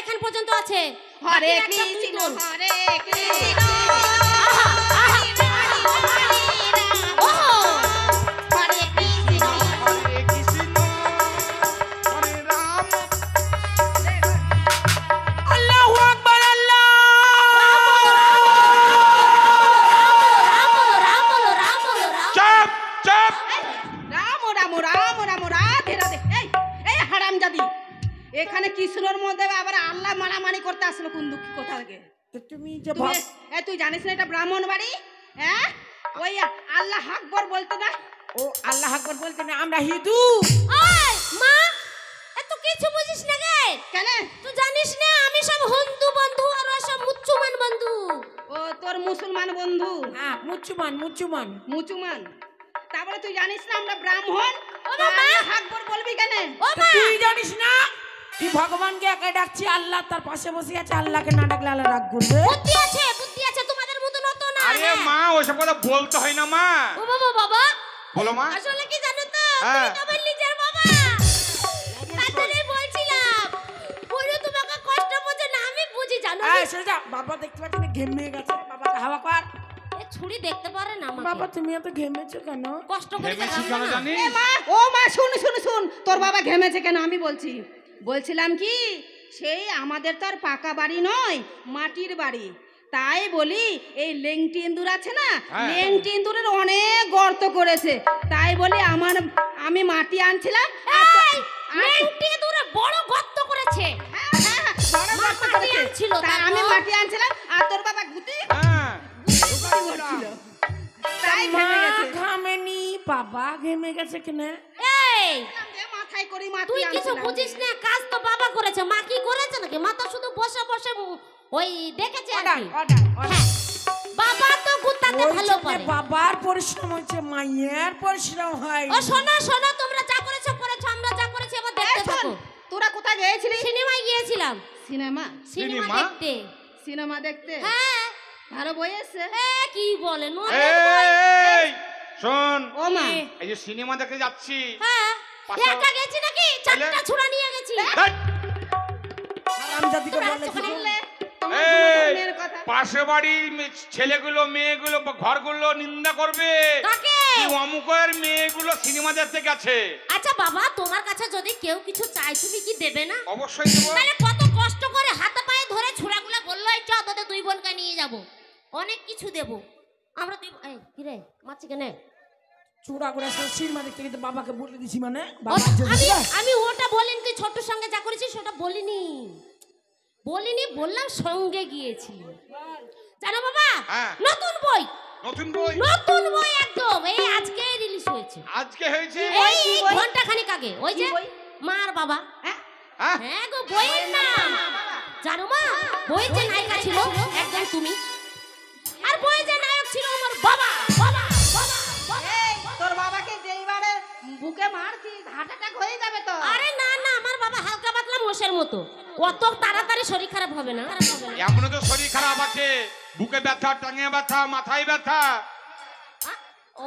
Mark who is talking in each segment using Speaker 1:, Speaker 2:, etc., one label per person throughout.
Speaker 1: এখান পর্যন্ত আছে।
Speaker 2: হরে কৃষ্ণ হরে কৃষ্ণ এখানে কিশোরের মধ্যে আবার আল্লাহ মারামারি করতে আসলো কোন দুঃখী কোথা থেকে?
Speaker 3: তুমি
Speaker 2: তুই জানিস না এটা ব্রাহ্মণ বাড়ি? হ্যাঁ ওই আল্লাহ আকবর বলতে না।
Speaker 3: ও আল্লাহ আকবর বলতে না, আমরা হিন্দু।
Speaker 1: ওই মা এত কিছু বুঝিস না গে?
Speaker 2: কেন
Speaker 1: তুই জানিস না আমি সব হিন্দু বন্ধু আর ও সব মুসলমান বন্ধু।
Speaker 2: ও তোর মুসলমান বন্ধু?
Speaker 3: হ্যাঁ মুসলমান।
Speaker 2: তারপরে তুই জানিস না আমরা ব্রাহ্মণ?
Speaker 1: ও মা
Speaker 2: আকবর বলবি কেন?
Speaker 1: ও মা
Speaker 3: তুই জানিস না তুই ভগবানকে একা ডাকছি, আল্লাহ তার পাশে বসে আছে, আল্লাহকে না ডাকলে আল্লাহ রাগ করবে।
Speaker 1: বুদ্ধি আছে তোমাদের মতো নত না।
Speaker 4: আরে মা ওইসব কথা বলতে হয় না মা।
Speaker 1: ও বাবা
Speaker 4: বলো মা।
Speaker 1: আসলে কি জানো তো তুমি তো আমার নিজের বাবা। তাই বলছিলাম পুরো তোমাকে কষ্ট বোঝে না আমি বুঝি জানো।
Speaker 3: এই সোজা বাবা দেখতে পাচ্ছ না ঘেমে গেছে, বাবাকে হাওয়া কর।
Speaker 1: এ ছুরি দেখতে পারে না আমাকে।
Speaker 3: বাবা তুমি এত ঘেমেছো কেন?
Speaker 1: কষ্ট করে
Speaker 4: ঘেমেছি কেন জানিস?
Speaker 2: ও মা শুন তোর বাবা ঘেমেছে কেন আমি বলছিলাম কি সেই আমাদের তো আর পাকা বাড়ি নয় মাটির বাড়ি, তাই বলি এই লেংটি ইন্দুর আছে না, লেংটি ইন্দুরের অনেক গর্ত করেছে, তাই বলি আমি মাটি আনছিলাম।
Speaker 1: লেংটি ইন্দুরে বড় গর্ত করেছে।
Speaker 2: আমি মাটি আনছিলাম আর তোর বাবা গুটি তাই ঘেমে গেছে।
Speaker 3: ঘামেনি বাবা ঘেমে গেছে কেন?
Speaker 1: এই
Speaker 2: মাথায় করি মাটি
Speaker 1: তুই কিছু বুঝিস না, কাজ তো বাবা করেছে, মা কি করেছে নাকি? মা তো শুধু বসে ওই দেখেছে আর কি। হ্যাঁ, বাবা তো গুতাতে ভালো পারে।
Speaker 3: বাবার পরিশ্রম হচ্ছে, মায়ের পরিশ্রম হয়।
Speaker 1: ও শোনো তোমরা যা করেছো আমরা যা করেছি এবার দেখতে থাকো।
Speaker 2: তোরা কোথায় গিয়েছিলি?
Speaker 1: সিনেমায় গিয়েছিলাম।
Speaker 2: সিনেমা দেখতে?
Speaker 1: হ্যাঁ
Speaker 2: ভালো বই আছে?
Speaker 1: কি বলেন
Speaker 4: এই শোন
Speaker 2: ও মা
Speaker 4: এই যে সিনেমা দেখতে যাচ্ছি।
Speaker 1: হ্যাঁ একা গেছি নাকি? চারটা ছুরা নিয়ে গেছি।
Speaker 3: হারামজাদিকে বলে
Speaker 4: পাশে বাড়ির ছেলেগুলো মেয়েগুলো ঘরগুলো নিন্দা করবে অমুকের মেয়েগুলো সিনেমা দেখতে গেছে।
Speaker 1: আচ্ছা বাবা তোমার কাছে যদি কেউ কিছু চায় তুমি কি দেবে না?
Speaker 4: অবশ্যই দেবো।
Speaker 1: তাহলে কত কষ্ট করে হাতে পায়ে ধরে ছুরাগুলো বললো এই চল তোদের দুই বোনকে নিয়ে যাব, অনেক কিছু দেব আমরা। তুই কি রে মাছি কেন
Speaker 3: চূড়া করে সিনেমা দেখতে গিয়ে বাবাকে বলে দিছি মানে?
Speaker 1: আমি ওটা বলিনি, তুই ছোট্টর সঙ্গে যা করেছিস ওটা বলিনি, বললাম সঙ্গে গিয়েছি জানো বাবা। নতুন বই একদম এই আজকে রিলিজ হয়েছে। এই ঘন্টা খানিক আগে। ওই যে মার বাবা। হ্যাঁ গো বইয়ের নাম জানো মা? বইয়ের যে নায়িকা ছিল একজন তুমি, আর বইয়ের যে নায়ক ছিল আমার বাবা।
Speaker 2: তোর বাবাকে যেইবারে বুকে মারছিস হার্ট অ্যাটাক হয়ে যাবে তো।
Speaker 1: আরে না আমার বাবা হালকা পাতলা মোষের মতো, অত তাড়াতাড়ি শরীর খারাপ হবে না।
Speaker 4: এমনও তো শরীর খারাপ আছে, বুকে ব্যথা, টাঙে ব্যথা, মাথায় ব্যথা।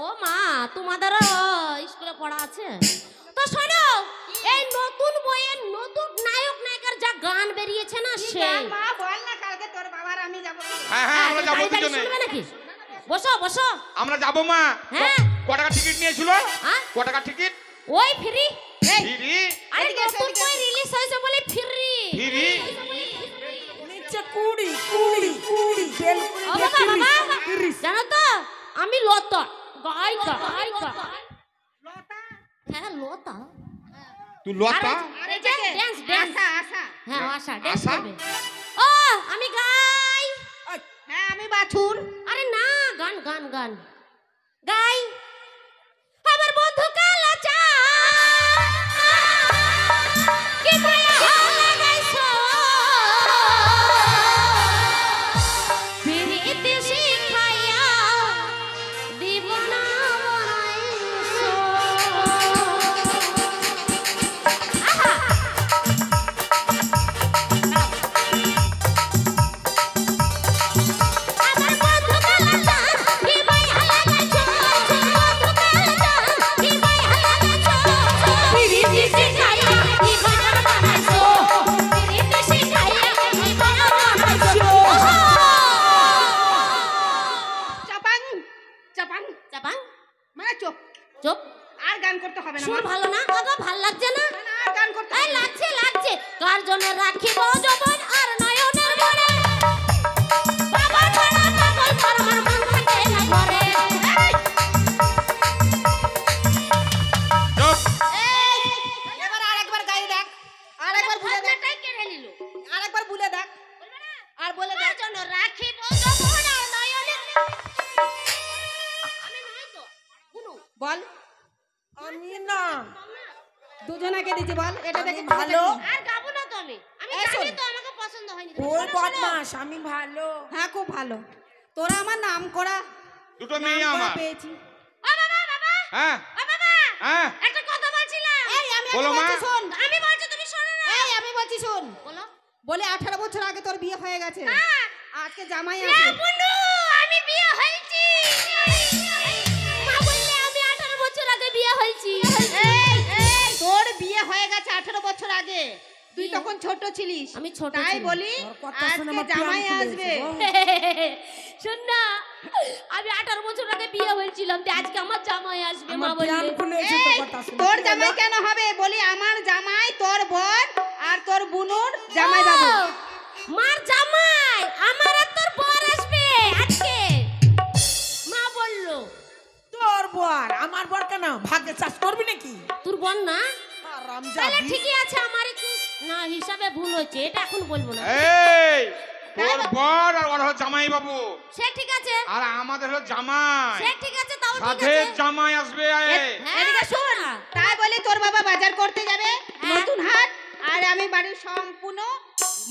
Speaker 1: ও মা তোমাদেরও স্কুলে পড়া আছে তো শোনো, এই নতুন বইয়ের নতুন নায়ক নায়িকার যা গান বেরিয়েছে না সে
Speaker 2: মা বল না কালকে তোর বাবার আমি যাব।
Speaker 4: হ্যাঁ আমরা যাব দুজনে।
Speaker 1: শুনবে নাকি? বসো
Speaker 4: আমরা যাব মা।
Speaker 1: হ্যাঁ
Speaker 4: কত টাকা টিকিট নিয়েছিল? কত টাকা টিকিট?
Speaker 1: ওই ফ্রি। আরে
Speaker 2: এদিকে
Speaker 1: নতুন বই রিলিজ হয়েছে বলে ফ্রি।
Speaker 3: নিচে কুড়ি বেল
Speaker 1: ও বাবা জানো তো আমি লতা গায়িকা। হ্যাঁ লতা।
Speaker 4: তুই লতা?
Speaker 2: আরে ডান্স আশা।
Speaker 1: হ্যাঁ আশা ডান্স করবে। ও আমি গাই।
Speaker 2: হ্যাঁ আমি বাছুর।
Speaker 1: আরে না গান গাই। আমার বন্ধু কালা চা কি মায়া হলে গাইছো বিরিতি শিখাইয়া দিব না বনাইছো। আহা আমার বন্ধু কালা চা কি মায়া হলে গাইছো জন্য রাখিব যৌবন আর নয়নের মনে বাবা ছাড়া পাগল পার আমার মন থাকে না ঘরে
Speaker 2: এবার আরেকবার গাই দেখ আরেকবার বলে দেখ
Speaker 1: কেড়ে নিল
Speaker 2: আরেকবার বলে দেখ আর বলে দেখ
Speaker 1: জন্য রাখিব যৌবন আর নয়নের আমি নই তো গুনু
Speaker 2: বল
Speaker 3: আমি না
Speaker 2: দুজনাকে দিছি বল এটা দেখে
Speaker 3: ভালো
Speaker 1: আর গাবো না তো আমি জানি তো আমাকে পছন্দ হয়নি
Speaker 3: ওই বদমাস আমি ভালো
Speaker 2: হ্যাঁ খুব ভালো তোরা আমার নাম করা
Speaker 4: দুটো মেয়ে আমার
Speaker 2: পেয়েছি
Speaker 1: ও বাবা বাবা
Speaker 4: হ্যাঁ
Speaker 1: ও বাবা
Speaker 4: হ্যাঁ
Speaker 1: একটা কথা বলছিলাম
Speaker 2: এই আমি
Speaker 4: বলো মা।
Speaker 2: বলছি শোন
Speaker 1: আমি বলছি তুমি শোনো না
Speaker 2: এই আমি বলছি শোন
Speaker 1: বলো
Speaker 2: বলে 18 বছর আগে তোর বিয়ে হয়ে গেছে
Speaker 1: হ্যাঁ
Speaker 2: আজকে জামাই
Speaker 1: এ
Speaker 2: আছে
Speaker 1: বুনু আমি বিয়ে হয়েছি মা বললে আমি 18 বছর আগে বিয়ে হয়েছি
Speaker 2: এই তোর বিয়ে হয়ে গেছে 18 বছর আগে তুই তখন ছোট ছিলিস
Speaker 1: আমি ছোট
Speaker 2: তাই
Speaker 1: ছিলাম।
Speaker 2: বলি
Speaker 3: তোর কথা শুনে
Speaker 2: আজকে
Speaker 3: আমার
Speaker 2: জামাই
Speaker 3: প্রাণ খুলে
Speaker 2: আসবে
Speaker 3: গেছে
Speaker 1: শোন না আমি 18 বছর আগে বিয়ে হয়েছিলাম তো আজকে আমার জামাই আসবে মা
Speaker 3: আমার
Speaker 1: বললে
Speaker 3: প্রাণ খুলে এসে তোর কথা শুনে
Speaker 2: তোর জামাই কেন হবে বলি আমার জামাই তোর বোন আর তোর বুনুর জামাই বাবু
Speaker 1: ও, মার জামাই আমার আর তোর বর আসবে আজকে মা বললো
Speaker 3: তোর বর আমার বর কেন ভাগ্যে চাষ করবি নাকি
Speaker 1: তোর বোন না
Speaker 3: আরাম
Speaker 1: তাহলে
Speaker 3: যাবি
Speaker 1: ঠিকই আছে আমার একটু না হিসাবে ভুল হচ্ছে এটা এখন বলবো না
Speaker 4: এই তোর বর আর ওর হলো জামাই বাবু
Speaker 1: সে ঠিক আছে
Speaker 4: আর আমাদের হলো জামাই
Speaker 1: সে ঠিক আছে তাও ঠিক
Speaker 4: সাথে
Speaker 1: আছে
Speaker 4: জামাই আসবে
Speaker 1: হ্যাঁ,
Speaker 2: এদিকে শোন তাই বলি তোর বাবা বাজার করতে যাবে
Speaker 1: হ্যাঁ।
Speaker 2: নতুন হাট আর আমি বাড়ির সম্পূর্ণ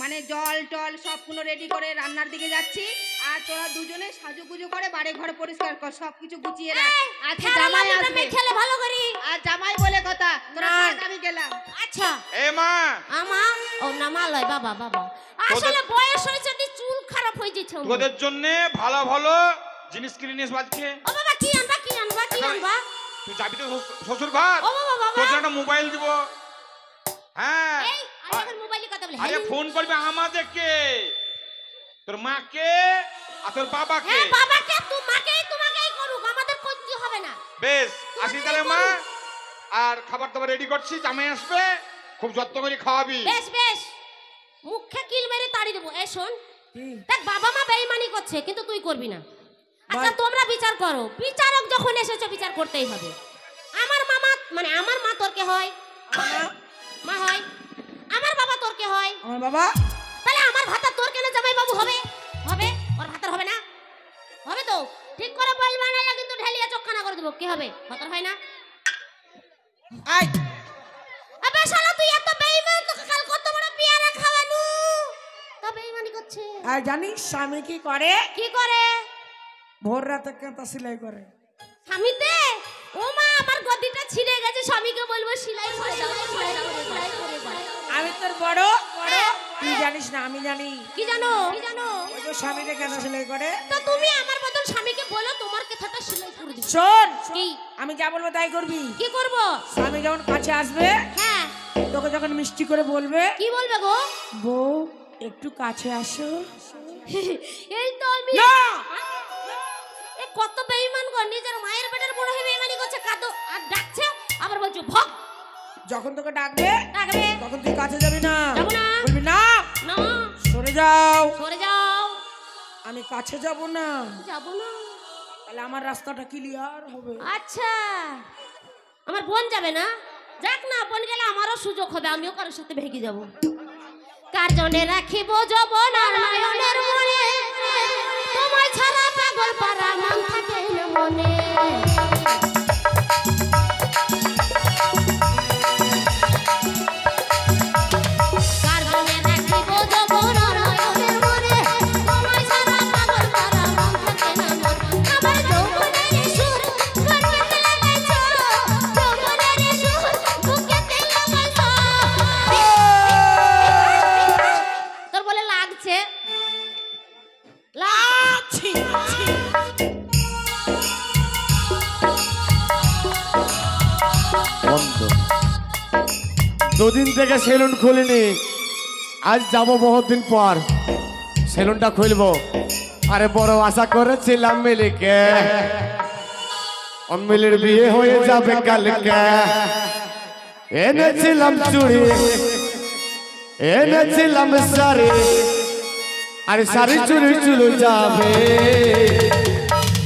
Speaker 2: মানে জল টল সবগুলো রেডি করে রান্নার দিকে যাচ্ছি আর তোরা দুজনে সাজুগুজু করে বাড়ি ঘর পরিষ্কার কর সবকিছু গুছিয়ে রাখ আজকে জামাই আসবে
Speaker 1: খেলে ভালো করি
Speaker 2: আর জামাই বলে কথা তোরা
Speaker 3: না।
Speaker 2: থাক, আমি গেলাম
Speaker 1: আচ্ছা
Speaker 4: এ মা
Speaker 1: আমা ও না মা লয় বাবা বাবা আসলে বয়স হয়েছে নি চুল খারাপ হয়ে যাচ্ছে আমার।
Speaker 4: তোদের জন্য ভালো ভালো জিনিস কিনে নিয়ে বাজছে
Speaker 1: ও বাবা কি আনবা কি আনবা কি আনবা
Speaker 4: তুই যাবি তো শ্বশুর ঘর
Speaker 1: ও বাবা বাবা
Speaker 4: তোর জন্য একটা মোবাইল দিব হ্যাঁ
Speaker 1: এই আমি এখন মোবাইলে কথা বলি
Speaker 4: আরে ফোন করবি আমাদেরকে তোর মাকে আর তোর বাবাকে
Speaker 1: হ্যাঁ বাবাকে তোমাকেই করুক আমাদের করতে হবে না
Speaker 4: বেশ আসি
Speaker 1: তোমাকেই
Speaker 4: তাহলে মা
Speaker 1: করুক।
Speaker 4: আর খাবার দাবার রেডি করছি জামাই আসবে খুব যত্ন করে খাওয়াবি
Speaker 1: বেশ বেশ মুখে কিল মেরে তাড়ি দেবো এ শোন
Speaker 3: কি?
Speaker 1: দেখ বাবা মা বেঈমানি করছে কিন্তু তুই করবি না আচ্ছা
Speaker 3: বল।
Speaker 1: তোমরা বিচার করো বিচারক যখন এসেছে বিচার করতেই হবে আমার মামা মানে আমার মা তোর কে হয়
Speaker 3: আমার-
Speaker 1: মা হয় আমার বাবা তোর কে হয়
Speaker 3: আমার বাবা
Speaker 1: তাহলে আমার ভাতা তোর কেন জামাই বাবু হবে হবে ওর ভাতার হবে না হবে তো ঠিক করে বলবা না কিন্তু ঢেলিয়া চোখখানা করে দেবো কি হবে ভাতার হয় না
Speaker 3: আই
Speaker 1: আবে শালা তুই এত বেঈমান তোকে কাল কত বড় পেয়ারা খাওয়ানু তা বেঈমানি করছে
Speaker 3: আর জানিস স্বামী কি করে
Speaker 1: কি করে
Speaker 3: ভোর রাতে কাঁথা সেলাই করে
Speaker 1: স্বামীতে ও মা আমার গদিটা ছিঁড়ে গেছে স্বামীকে বলবো সেলাই করে দাও সেলাই করে দাও
Speaker 3: আমি তোর বড় তুই জানিস না আমি জানি
Speaker 1: কি জানো কি জানো
Speaker 3: ওই যে স্বামীটা কেন সেলাই করে
Speaker 1: তো তুমি আমার বদল স্বামীকে বলো তোমার কথাটা সেলাই করে দিই
Speaker 3: শোন
Speaker 1: কি
Speaker 3: আমি যা বলবো তাই করবি
Speaker 1: কি করব
Speaker 3: স্বামী যখন কাছে আসবে
Speaker 1: হ্যাঁ
Speaker 3: তোকে যখন মিষ্টি করে বলবে
Speaker 1: কি বলবে গো
Speaker 3: বউ একটু কাছে আসো
Speaker 1: এই তো আমি
Speaker 3: না
Speaker 1: এ কত বেঈমান গো নিজের মায়ের পেটের বড় হয়ে বেঈমানি করছে কাদো আর ডাকছে আবার বলছো ভক
Speaker 3: যখন তোকে ডাকবে
Speaker 1: ডাকবে
Speaker 3: তখন তুই কাছে যাবি না
Speaker 1: যাবো না।
Speaker 3: বলবি না
Speaker 1: না
Speaker 3: সরে যাও
Speaker 1: সরে যাও
Speaker 3: আমি কাছে যাব না
Speaker 1: যাবো না
Speaker 3: তাহলে আমার রাস্তাটা ক্লিয়ার হবে
Speaker 1: আচ্ছা আমার বোন যাবে না যাক না বোন গেলে আমারও সুযোগ হবে আমিও কারোর সাথে ভেগে যাব কার জন্য রাখিব যৌবন আর নয়নের মনে তোমায় ছাড়া পাগল পারা মন থাকে না মনে কার জন্য রাখিব যৌবন আর নয়নের মনে তোমায় ছাড়া পাগল পারা মন থাকে না মনে আমার যৌবনের সুর গর্বে লাগাইছো যৌবনের সুর বুকেতে লাগাইছো তোর বলে লাগছে
Speaker 3: ছি, ছি।
Speaker 5: বন্ধ দুদিন থেকে সেলুন খুলিনি আজ যাব বহুত দিন পর সেলুনটা খুলবো আরে বড় আশা করেছিলাম মিলিকে মিলির বিয়ে হয়ে যাবে কালকে এনেছিলাম চুড়ি এনেছিলাম সারি আরে সারি চুরি চুলো যাবে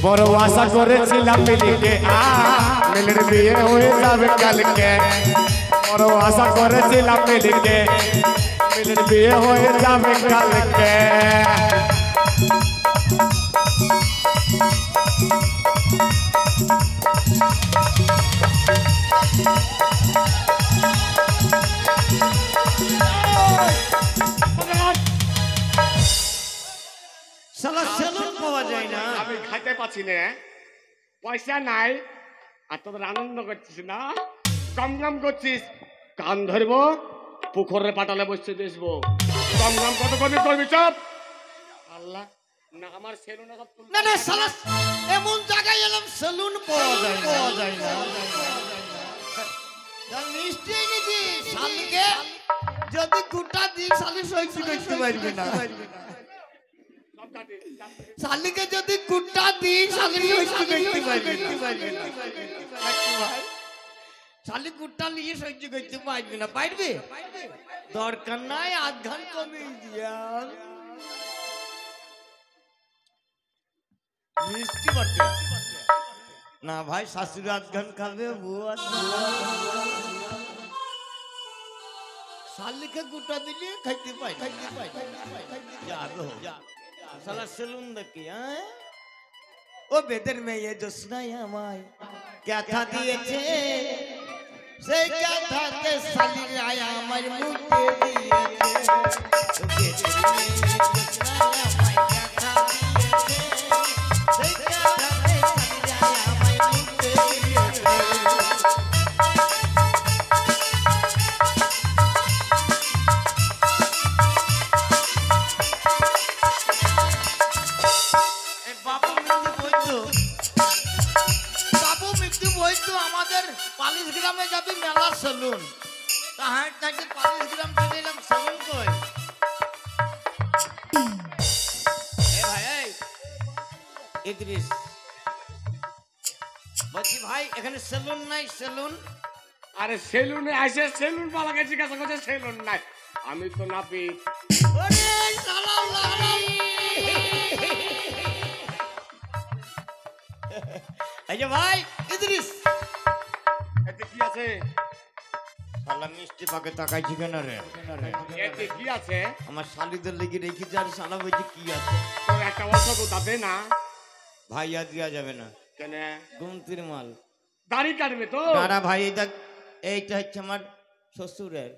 Speaker 5: বড় আশা করেছিলাম মিলিকে মিলির বিয়ে হয়ে যাবে কালকে বড় আশা করেছিলাম মিলিকে মিলির বিয়ে হয়ে যাবে কালকে
Speaker 6: আমি খাইতে পাচ্ছি না পয়সা নাই আর তোদের আনন্দ করছিস না কম কম করছিস কান ধরবো পুকুরে পাটালে বসে দেখবো কম কম কত করবি করবি সব আল্লাহ না আমার সেলুন
Speaker 7: না না সালা এমন জায়গায় এলাম সেলুন পাওয়া যায় না মিষ্টি নাকি শালিকে যদি গোটা দিন শালি সহ্য করতে পারবে না শালিকে যদি গোটা দিন শালি সহ্য করতে পারবে না শালি গোটা নিয়ে সহ্য করতে পারবে না পারবে দরকার নাই আধ ঘন্টা কমে দিয়া মিষ্টি বটে না ভাই শাশুড়ি আধ ঘন্টা খাবে বউ শালিকে গোটা দিলে খাইতে পাই সালা সেলুন দেখি ও বেদের মেয়ে জোসনাই আমায় ক্যাথা দিয়েছে সেই ক্যাথাতে শালির আয়া আমার মুখে দিয়েছে ও বেদের মেয়ে জোসনাই আমায় ক্যাথা দিয়েছে সেই ক্যাথাতে শালির আয়া আমার মুখে দিয়েছে আমাদের 40 গ্রামে যাবি মেলা সেলুন তাহার থেকে 40 গ্রাম চলে এলাম সেলুন কই ভাই ইদ্রিস বলছি ভাই এখানে সেলুন নাই সেলুন
Speaker 6: আরে সেলুনে আসে সেলুন পালাকে জিজ্ঞাসা করছে সেলুন নাই আমি তো নাপি
Speaker 7: ওরে সালাম এই যে ভাই ইদ্রিস
Speaker 6: এতে কি আছে
Speaker 7: শালা মিষ্টি পাকে তাকাইছি কেন রে
Speaker 6: এতে কি আছে
Speaker 7: আমার শালিদের লেগে রেখেছি আর শালা বলছে কি আছে
Speaker 6: তোর একটা ওষুধ দাবে না
Speaker 7: ভাই আর দেওয়া যাবে না
Speaker 6: কেন
Speaker 7: গুমতির মাল
Speaker 6: দাড়ি কাটবে তো
Speaker 7: দাঁড়া ভাই এইটা হচ্ছে আমার শ্বশুরের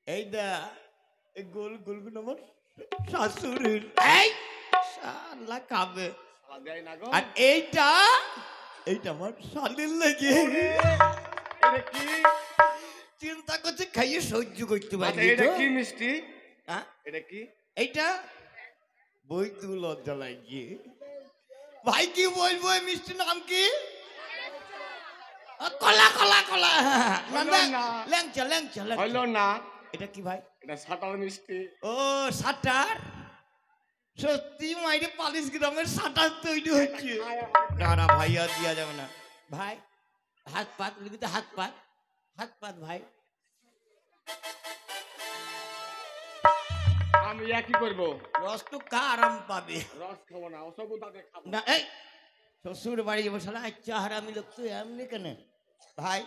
Speaker 7: এইটা এই গোল গোলগুলো আমার শাশুড়ির এই শালা খাবে
Speaker 6: দেয় না গো
Speaker 7: আর এইটা আমার শালির লেগে
Speaker 6: এটা কি
Speaker 7: চিন্তা করছে খাইয়ে সহ্য করতে পারি
Speaker 6: এটা কি মিষ্টি
Speaker 7: হ্যাঁ
Speaker 6: এটা কি
Speaker 7: এইটা বই তু লজ্জা লাগিয়ে ভাই কি বলবো এই মিষ্টি নাম কি কলা কলা কলা ল্যাংচা ল্যাংচা
Speaker 6: হলো না
Speaker 7: এটা কি ভাই
Speaker 6: এটা সাটার মিষ্টি
Speaker 7: ও সাটার সত্যি মাইরে 40 গ্রামের সাটার তৈরি হচ্ছে দাঁড়া ভাই আর দিয়া যাবে না ভাই হাত পাত লিখিতে হাত পাত ভাই
Speaker 6: আমি কি করব
Speaker 7: রস তো কা আরাম পাবে
Speaker 6: রস খাবো না ওসব তাকে খাবো
Speaker 7: না এই শ্বশুর বাড়ি যাবো শালা আচ্ছা হারামি লোক তো এমনি কেন ভাই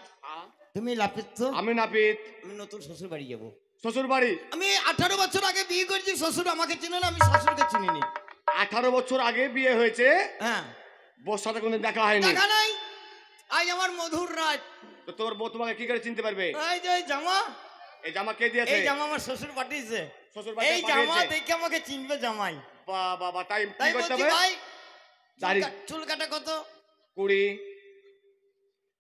Speaker 7: তুমি লাপিত তো
Speaker 6: আমি নাপিত
Speaker 7: আমি নতুন শ্বশুর বাড়ি যাবো
Speaker 6: শ্বশুর বাড়ি
Speaker 7: আমি 18 বছর আগে বিয়ে করেছি শ্বশুর আমাকে চিনে না আমি শ্বশুরকে চিনিনি
Speaker 6: 18 বছর আগে বিয়ে হয়েছে
Speaker 7: হ্যাঁ
Speaker 6: বউর সাথে কোনদিন দেখা হয়নি
Speaker 7: দেখা নাই আজ আমার মধুর রাত
Speaker 6: তো তোর বউ তোমাকে কি করে চিনতে পারবে
Speaker 7: এই যে জামা
Speaker 6: এই জামা কে দিয়েছে
Speaker 7: এই জামা আমার শ্বশুর পাঠিয়েছে
Speaker 6: শ্বশুর
Speaker 7: এই জামা দেখে আমাকে চিনবে জামাই
Speaker 6: বাবা তাই কি
Speaker 7: তাই
Speaker 6: করতে
Speaker 7: বলছি
Speaker 6: হবে
Speaker 7: ভাই
Speaker 6: দাড়ি
Speaker 7: চুল কাটা কত
Speaker 6: 20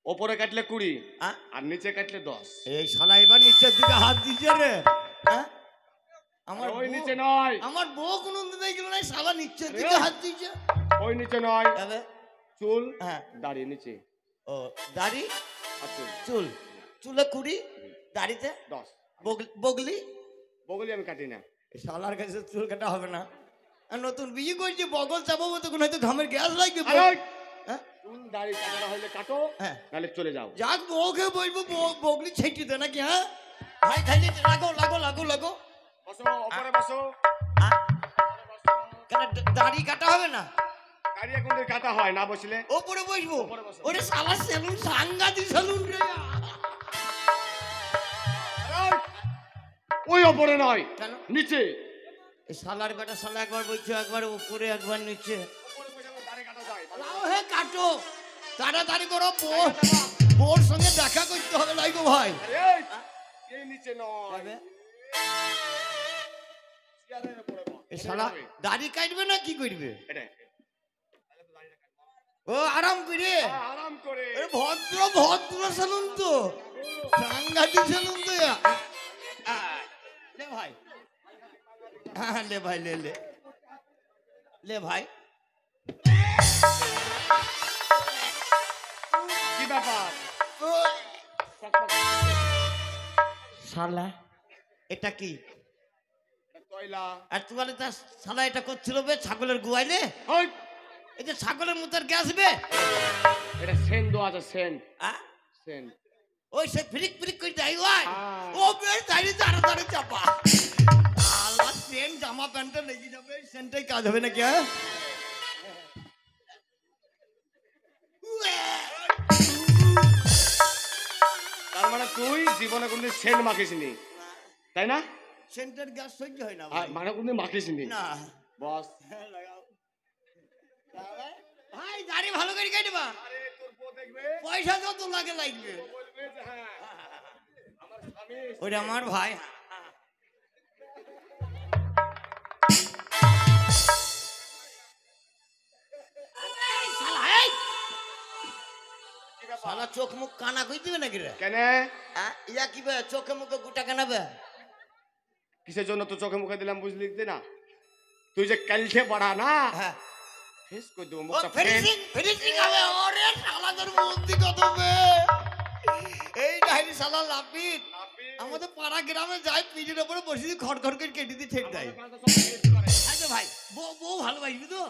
Speaker 6: ওপরে কাটলে 20
Speaker 7: হ্যাঁ
Speaker 6: আর নিচে কাটলে 10
Speaker 7: এই শালা এবার নিচের দিকে হাত দিছে রে হ্যাঁ আমার
Speaker 6: ওই নিচে নয়
Speaker 7: আমার বউ কোনদিন দেখল না শালা নিচের দিকে হাত দিছে
Speaker 6: ওই নিচে নয়
Speaker 7: তবে
Speaker 6: চুল
Speaker 7: হ্যাঁ
Speaker 6: দাড়ি নিচে
Speaker 7: ও দাড়ি
Speaker 6: আর
Speaker 7: চুল চুলে 20 দাড়িতে
Speaker 6: 10
Speaker 7: বগলি
Speaker 6: বগলি আমি কাটি না
Speaker 7: শালার কাছে চুল কাটা হবে না আর নতুন বিয়ে করছি বগল চাপাবো তখন হয়তো ঘামের গ্যাস লাগবে হ্যাঁ?
Speaker 6: চুল দাড়ি কাটা হইলে কাটো,
Speaker 7: হ্যাঁ।
Speaker 6: নাহলে চলে যাও।
Speaker 7: যাক বউকে বলবো, বগলি ছেটে দে নাকি, হ্যাঁ ভাই খাইলে লাগো লাগো লাগো লাগো।
Speaker 6: বসো, ওপরে বসো।
Speaker 7: আ? কেন দাড়ি কাটা হবে না?
Speaker 6: দাড়ি এখন কাটা হয় না, বসলে
Speaker 7: ওপরে বসবো?
Speaker 6: ওপরে বসো।
Speaker 7: ওরে শালা সেলুন, সাংঘাতিক সেলুন রে।
Speaker 6: ওই ওপরে নয়,
Speaker 7: কেন?
Speaker 6: নিচে।
Speaker 7: এই শালার বেটা শালা একবার বলছো, একবার উপরে একবার নিচে।
Speaker 6: দাড়ি কাটা যায়।
Speaker 7: লাও হে কাটো, তাড়াতাড়ি করো, বোর সঙ্গে দেখা করতে হবে নাই গো ভাই।
Speaker 6: এই, এই নিচে নয়,
Speaker 7: তবে
Speaker 6: চেয়ারের উপরে বস।
Speaker 7: এই শালা দাড়ি কাটবে না কি করবে?
Speaker 6: এটা
Speaker 7: ও আরাম করে,
Speaker 6: আরাম করে।
Speaker 7: এ ভদ্র ভদ্র সেলুন তো, সাংঘাতিক সেলুন তো। লে ভাই, হ্যাঁ লে ভাই, লে লে লে ভাই।
Speaker 6: কি ব্যাপার?
Speaker 7: শালা এটা কি?
Speaker 6: কয়লা।
Speaker 7: আর তোমার শালা এটা করছিল বে ছাগলের গুয়াইলে?
Speaker 6: ওই,
Speaker 7: এই যে ছাগলের মুতার গ্যাস বে,
Speaker 6: এটা সেন দো আছে, সেন
Speaker 7: আ?
Speaker 6: সেন।
Speaker 7: ওই সে ফ্রিক ফ্রিক করে যাই ভাই,
Speaker 6: হ্যাঁ।
Speaker 7: ও বেশ দাঁড়িয়ে তাড়াতাড়ি চাপা। আল্লাহ, সেন জামা প্যান্টটা লেগে যাবে, সেনটাই কাজ হবে নাকি? হ্যাঁ
Speaker 6: তার মানে তুই জীবনে কোনদিন সেন মাখিসনি, তাই না?
Speaker 7: সেন্টের গ্যাস সহ্য হয় না ভাই।
Speaker 6: মানে কোনদিন মাখিসনি
Speaker 7: না
Speaker 6: বস।
Speaker 7: ভাই দাড়ি ভালো করে কাটবা, পয়সা যত লাগে লাগবে। ওটা আমার ভাই। শালা চোখ মুখ কানা কই দিবে নাকি রে?
Speaker 6: কেন?
Speaker 7: ইয়া কি বে, চোখে মুখে গুটা কানাবে?
Speaker 6: কিসের জন্য তো চোখে মুখে দিলাম বুঝলি না? তুই যে কালকে পড়া না,
Speaker 7: হ্যাঁ
Speaker 6: ফেস করে দেবো
Speaker 7: ও
Speaker 6: মুখটা
Speaker 7: ফিনিশিং ফিনিশিং হবে। ওরে শালাদের বুদ্ধি কত বে! এই ডাইরি শালা লাপিত আমাদের পাড়া গ্রামে যায়, পিঠের উপরে বসে দিয়ে খড় খড় করে কেটে দিয়ে ছেড়ে দেয়। আচ্ছা ভাই, বউ বউ ভালোবাসবি তো?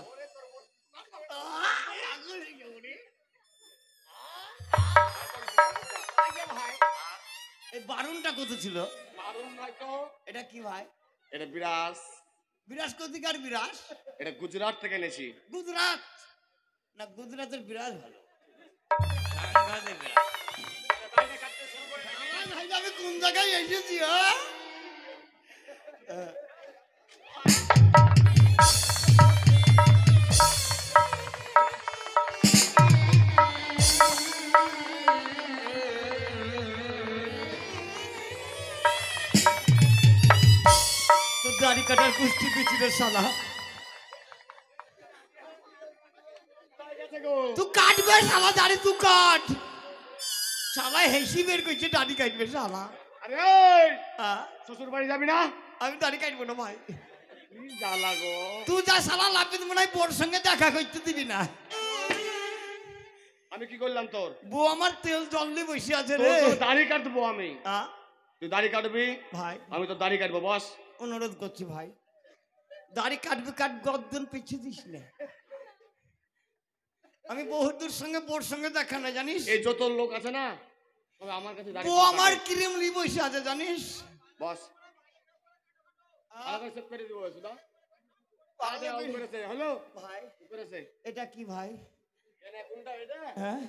Speaker 7: এই বারুনটা কত ছিল? এটা কি ভাই?
Speaker 6: এটা বিরাস।
Speaker 7: বিরাজ কোথিকার বিরাজ?
Speaker 6: এটা গুজরাট থেকে এনেছি।
Speaker 7: গুজরাট না, গুজরাটের বিরাজ ভালো। আমি কোন জায়গায় এসেছি? তো দাড়ি কাটার কুস্তি পিছিয়ে শালা, তুই কাটবে শালা দাড়ি, তুই কাট শালা। হেসি বের করছে দাড়ি কাটবে শালা।
Speaker 6: আরে
Speaker 7: হ্যাঁ?
Speaker 6: শ্বশুর বাড়ি যাবি না?
Speaker 7: আমি দাড়ি কাটবো না ভাই।
Speaker 6: জ্বালা গো।
Speaker 7: তুই যা শালা লাপিত মনে হয় বোর সঙ্গে দেখা করতে দিবি না।
Speaker 6: আমি কি করলাম তোর?
Speaker 7: বউ আমার তেল জল দিয়ে বসে আছে
Speaker 6: তোর
Speaker 7: রে।
Speaker 6: তো দাড়ি কাটবো আমি।
Speaker 7: হ্যাঁ?
Speaker 6: তুই দাড়ি কাটবি,
Speaker 7: ভাই
Speaker 6: আমি তো দাড়ি কাটবো। বস।
Speaker 7: অনুরোধ করছি ভাই, দাড়ি কাটবি, কাট, গর্দন পিছিয়ে দিস না। আমি বহুদূর সঙ্গে বোর সঙ্গে দেখা না জানিস।
Speaker 6: এই যত লোক আছে না, তবে আমার কাছে দাড়ি
Speaker 7: বউ আমার ক্রিম লি বসে আছে জানিস।
Speaker 6: বস। আলাদা সেট করে দিব সুদা। হ্যালো
Speaker 7: ভাই
Speaker 6: করেছে।
Speaker 7: এটা কি ভাই?
Speaker 6: কোনটা এটা?
Speaker 7: হ্যাঁ